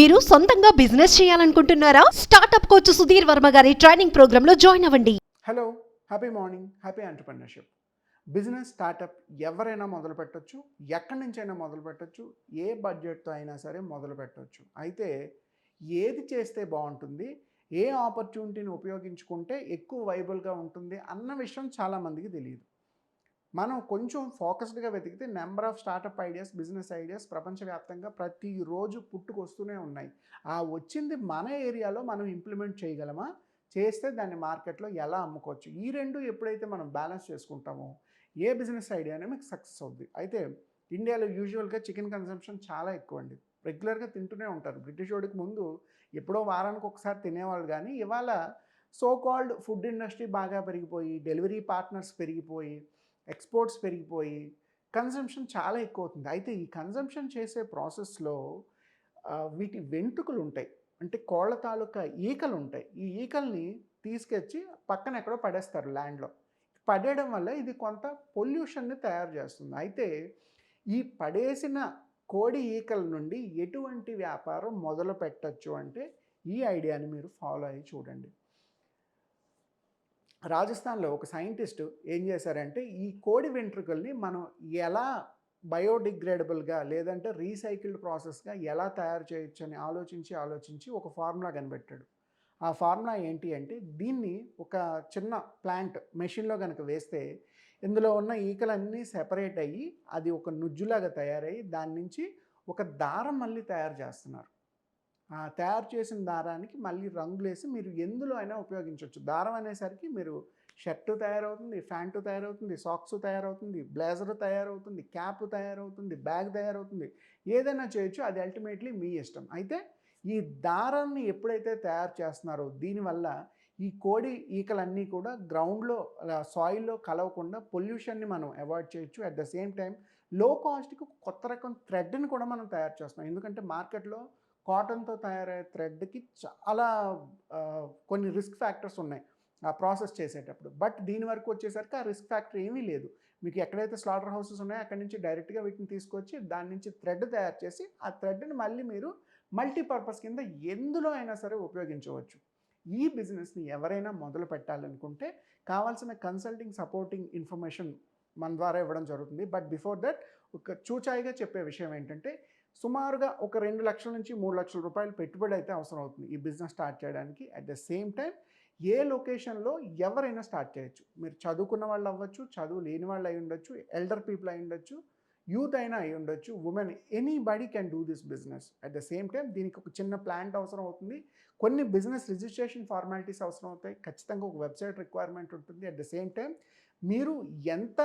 మీరు సొంతంగా బిజినెస్ చేయాలనుకుంటున్నారా? స్టార్టప్ కోచ్ సుధీర్ వర్మ గారి ట్రైనింగ్ ప్రోగ్రామ్ లో జాయిన్ అవ్వండి. Hello, happy morning, happy entrepreneurship. Business startup ఎవరైనా మొదలు పెట్టొచ్చు, ఎక్కడి నుంచైనా మొదలు పెట్టొచ్చు, ఏ బడ్జెట్‌తో అయినా సరే మొదలు పెట్టొచ్చు. అయితే ఏది చేస్తే బాగుంటుంది, ఏ ఆపర్చునిటీని ఉపయోగించుకుంటే ఎక్కువ వైబుల్గా ఉంటుంది అన్న విషయం చాలామందికి తెలియదు. మనం కొంచెం ఫోకస్డ్గా వెతికితే number of startup ideas, business ideas ప్రపంచవ్యాప్తంగా ప్రతిరోజు పుట్టుకొస్తూనే ఉన్నాయి. ఆ వచ్చింది మన ఏరియాలో మనం ఇంప్లిమెంట్ చేయగలమా, చేస్తే దాన్ని మార్కెట్లో ఎలా అమ్ముకోవచ్చు, ఈ రెండు ఎప్పుడైతే మనం బ్యాలెన్స్ చేసుకుంటామో ఏ బిజినెస్ ఐడియానే మీకు సక్సెస్ అవుద్ది. అయితే ఇండియాలో యూజువల్గా చికెన్ కన్సంప్షన్ చాలా ఎక్కువ అండి. రెగ్యులర్గా తింటూనే ఉంటారు. బ్రిటిష్ వాడికి ముందు ఎప్పుడో వారానికి ఒకసారి తినేవాళ్ళు, కానీ ఇవాళ సో కాల్డ్ ఫుడ్ ఇండస్ట్రీ బాగా పెరిగిపోయి, డెలివరీ పార్ట్నర్స్ పెరిగిపోయి, ఎక్స్పోర్ట్స్ పెరిగిపోయి కన్జంప్షన్ చాలా ఎక్కువ అవుతుంది. అయితే ఈ కన్జంప్షన్ చేసే ప్రాసెస్లో వీటి వెంట్రుకలు ఉంటాయి, అంటే కోళ్ళ తాలూకా ఈకలు ఉంటాయి. ఈ ఈకల్ని తీసుకొచ్చి పక్కన ఎక్కడో పడేస్తారు ల్యాండ్లో. పడేయడం వల్ల ఇది కొంత పొల్యూషన్ని తయారు చేస్తుంది. అయితే ఈ పడేసిన కోడి ఈకల నుండి ఎటువంటి వ్యాపారం మొదలు పెట్టచ్చు అంటే ఈ ఐడియాని మీరు ఫాలో అయ్యి చూడండి. రాజస్థాన్లో ఒక సైంటిస్ట్ ఏం చేశారంటే ఈ కోడి వెంట్రుకల్ని మనం ఎలా బయోడిగ్రేడబుల్గా లేదంటే రీసైకిల్డ్ ప్రాసెస్గా ఎలా తయారు చేయొచ్చు అని ఆలోచించి ఒక ఫార్ములా కనిపెట్టాడు. ఆ ఫార్ములా ఏంటి అంటే, దీన్ని ఒక చిన్న ప్లాంట్ మెషిన్లో కనుక వేస్తే ఇందులో ఉన్న ఈకలన్నీ సెపరేట్ అయ్యి అది ఒక నుజ్జులాగా తయారయ్యి దాని నుంచి ఒక దారం మళ్ళీ తయారు చేస్తున్నారు. తయారు చేసిన దారానికి మళ్ళీ రంగులేసి మీరు ఎందులో అయినా ఉపయోగించవచ్చు. దారం అనేసరికి మీరు షర్టు తయారవుతుంది, ప్యాంటు తయారవుతుంది, సాక్స్ తయారవుతుంది, బ్లేజర్ తయారవుతుంది, క్యాప్ తయారవుతుంది, బ్యాగ్ తయారవుతుంది, ఏదైనా చేయొచ్చు. అది అల్టిమేట్లీ మీ ఇష్టం. అయితే ఈ దారాన్ని ఎప్పుడైతే తయారు చేస్తున్నారో దీనివల్ల ఈ కోడి ఈకలన్నీ కూడా గ్రౌండ్లో సాయిల్లో కలవకుండా పొల్యూషన్ని మనం అవాయిడ్ చేయొచ్చు. అట్ ద సేమ్ టైం లో కాస్ట్కి కొత్త రకం థ్రెడ్ని కూడా మనం తయారు చేస్తున్నాం. ఎందుకంటే మార్కెట్లో కాటన్తో తయారయ్యే థ్రెడ్కి చాలా కొన్ని రిస్క్ ఫ్యాక్టర్స్ ఉన్నాయి ఆ ప్రాసెస్ చేసేటప్పుడు. బట్ దీని వరకు వచ్చేసరికి ఆ రిస్క్ ఫ్యాక్టర్ ఏమీ లేదు. మీకు ఎక్కడైతే స్లాటర్ హౌసెస్ ఉన్నాయో అక్కడి నుంచి డైరెక్ట్గా వీటిని తీసుకొచ్చి దాని నుంచి థ్రెడ్ తయారు చేసి ఆ థ్రెడ్ని మళ్ళీ మీరు మల్టీపర్పస్ కింద ఎందులో అయినా సరే ఉపయోగించవచ్చు. ఈ బిజినెస్ని ఎవరైనా మొదలు పెట్టాలనుకుంటే కావాల్సిన కన్సల్టింగ్, సపోర్టింగ్ ఇన్ఫర్మేషన్ మన ద్వారా ఇవ్వడం జరుగుతుంది. బట్ బిఫోర్ దట్ ఒక చూచాయిగా చెప్పే విషయం ఏంటంటే, సుమారుగా ఒక 2 లక్షల నుంచి 3 లక్షల రూపాయలు పెట్టుబడి అయితే అవసరం అవుతుంది ఈ బిజినెస్ స్టార్ట్ చేయడానికి. అట్ ద సేమ్ టైం ఏ లొకేషన్లో ఎవరైనా స్టార్ట్ చేయొచ్చు. మీరు చదువుకున్న వాళ్ళు అవ్వచ్చు, చదువు లేని వాళ్ళు అయి ఉండొచ్చు, ఎల్డర్ పీపుల్ అయి ఉండొచ్చు, యూత్ అయినా అయి ఉండొచ్చు, women, anybody can do this business. At the same time దీనికి ఒక చిన్న ప్లాంట్ అవసరం అవుతుంది, కొన్ని బిజినెస్ రిజిస్ట్రేషన్ ఫార్మాలిటీస్ అవసరం అవుతాయి, ఖచ్చితంగా ఒక వెబ్సైట్ రిక్వైర్మెంట్ ఉంటుంది. అట్ ద సేమ్ టైం మీరు ఎంత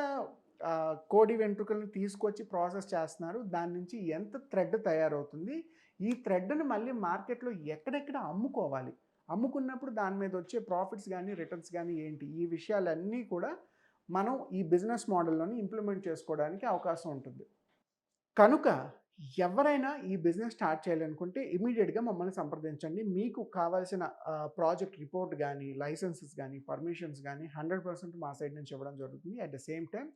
కోడి వెంట్రుకలను తీసుకొచ్చి ప్రాసెస్ చేస్తున్నారు, దాని నుంచి ఎంత థ్రెడ్ తయారవుతుంది, ఈ థ్రెడ్ని మళ్ళీ మార్కెట్లో ఎక్కడెక్కడ అమ్ముకోవాలి, అమ్ముకున్నప్పుడు దాని మీద వచ్చే ప్రాఫిట్స్ కానీ రిటర్న్స్ కానీ ఏంటి, ఈ విషయాలన్నీ కూడా మనం ఈ బిజినెస్ మోడల్లోని ఇంప్లిమెంట్ చేసుకోవడానికి అవకాశం ఉంటుంది. కనుక ఎవరైనా ఈ బిజినెస్ స్టార్ట్ చేయాలనుకుంటే ఇమీడియట్గా మమ్మల్ని సంప్రదించండి. మీకు కావాల్సిన ప్రాజెక్ట్ రిపోర్ట్ కానీ, లైసెన్సెస్ కానీ, పర్మిషన్స్ కానీ 100% మా సైడ్ నుంచి ఇవ్వడం జరుగుతుంది. అట్ ద సేమ్ టైం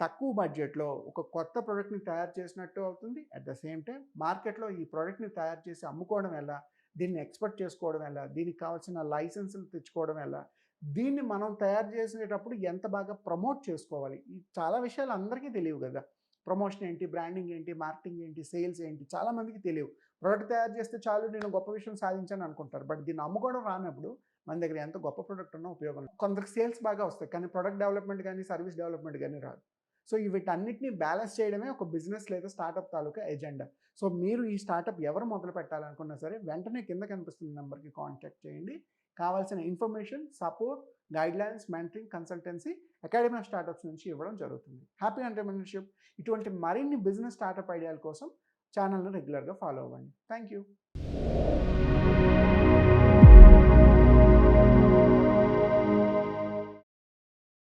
తక్కువ బడ్జెట్లో ఒక కొత్త ప్రోడక్ట్ని తయారు చేసినట్టు అవుతుంది. అట్ ద సేమ్ టైం మార్కెట్లో ఈ ప్రోడక్ట్ని తయారు చేసి అమ్ముకోవడం ఎలా, దీన్ని ఎక్స్‌పోర్ట్ చేసుకోవడం ఎలా, దీనికి కావాల్సిన లైసెన్సులు తెచ్చుకోవడం ఎలా, దీన్ని మనం తయారు చేసేటప్పుడు ఎంత బాగా ప్రమోట్ చేసుకోవాలి, ఈ చాలా విషయాలు అందరికీ తెలియవు కదా. ప్రమోషన్ ఏంటి, బ్రాండింగ్ ఏంటి, మార్కెటింగ్ ఏంటి, సేల్స్ ఏంటి, చాలామందికి తెలియవు. ప్రోడక్ట్ తయారు చేస్తే చాలు నేను గొప్ప విషయం సాధించాను అనుకుంటారు. బట్ దీన్ని అమ్ముకోవడం రానప్పుడు మన దగ్గర ఎంత గొప్ప ప్రోడక్ట్ ఉన్నా ఉపయోగం లేదు. కొందరికి సేల్స్ బాగా వస్తాయి, కానీ ప్రొడక్ట్ డెవలప్మెంట్ కానీ, సర్వీస్ డెవలప్మెంట్ కానీ రాదు. సో వీటన్నిటిని బ్యాలెన్స్ చేయడమే ఒక బిజినెస్ లేదా స్టార్టప్ తాలూకా ఎజెండా. సో మీరు ఈ స్టార్టప్ ఎవరు మొదలు పెట్టాలనుకున్నా సరే వెంటనే కింద కనిపిస్తున్న నెంబర్కి కాంటాక్ట్ చేయండి. కావాల్సిన information, support, guidelines, mentoring, consultancy academy of startups నుంచి ఇవ్వడం జరుగుతుంది. Happy entrepreneurship. ఇటువంటి మరిన్ని బిజినెస్ స్టార్టప్ ఐడియాల కోసం ఛానల్ను రెగ్యులర్గా ఫాలో అవ్వండి. Thank you.